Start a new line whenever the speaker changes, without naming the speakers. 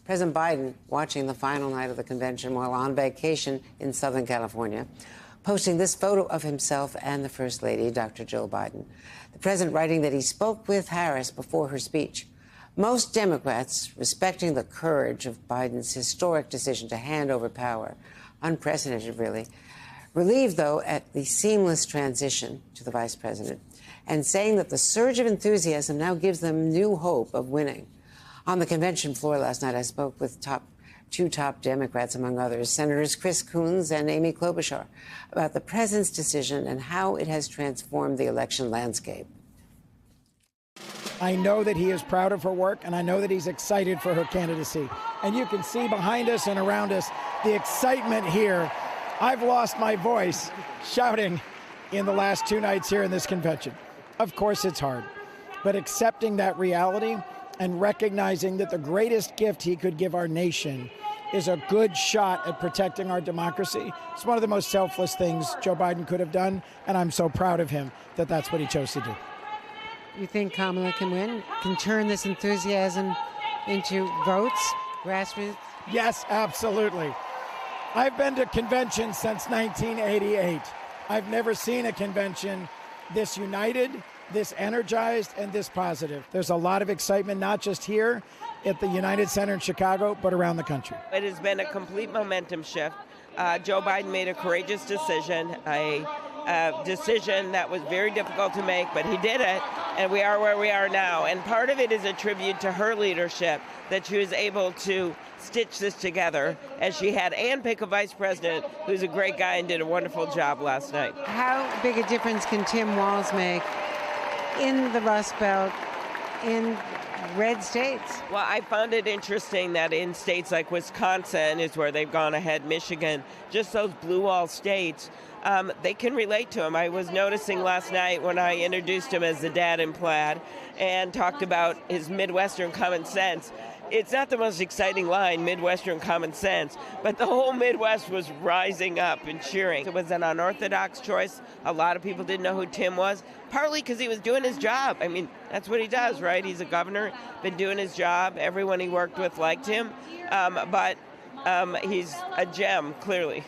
President Biden watching the final night of the convention while on vacation in Southern California, posting this photo of himself and the First Lady, Dr. Jill Biden. The president writing that he spoke with Harris before her speech. Most Democrats respecting the courage of Biden's historic decision to hand over power, unprecedented really, relieved though at the seamless transition to the vice president, and saying that the surge of enthusiasm now gives them new hope of winning. On the convention floor last night, I spoke with two top Democrats, among others, Senators Chris Coons and Amy Klobuchar, about the president's decision and how it has transformed the election landscape.
I know that he is proud of her work, and I know that he's excited for her candidacy. And you can see behind us and around us the excitement here. I've lost my voice shouting in the last two nights here in this convention. Of course, it's hard, but accepting that reality and recognizing that the greatest gift he could give our nation is a good shot at protecting our democracy. It's one of the most selfless things Joe Biden could have done, and I'm so proud of him that that's what he chose to do.
You think Kamala can win, can turn this enthusiasm into votes, grassroots?
Yes, absolutely. I've been to conventions since 1988. I've never seen a convention this united, this energized, and this positive. There's a lot of excitement, not just here at the United Center in Chicago, but around the country.
It has been a complete momentum shift. Joe Biden made a courageous decision, a decision that was very difficult to make, but he did it, and we are where we are now. And part of it is a tribute to her leadership, that she was able to stitch this together as she had, and pick a vice president who's a great guy and did a wonderful job last night.
How big a difference can Tim Walz make in the Rust Belt, in red states?
Well, I found it interesting that in states like Wisconsin is where they've gone ahead, Michigan, just those blue wall states, they can relate to him. I was noticing last night when I introduced him as the dad in plaid and talked about his Midwestern common sense. It's not the most exciting line, Midwestern common sense, but the whole Midwest was rising up and cheering. It was an unorthodox choice. A lot of people didn't know who Tim was, partly because he was doing his job. I mean, that's what he does, right? He's a governor, been doing his job. Everyone he worked with liked him, but he's a gem, clearly.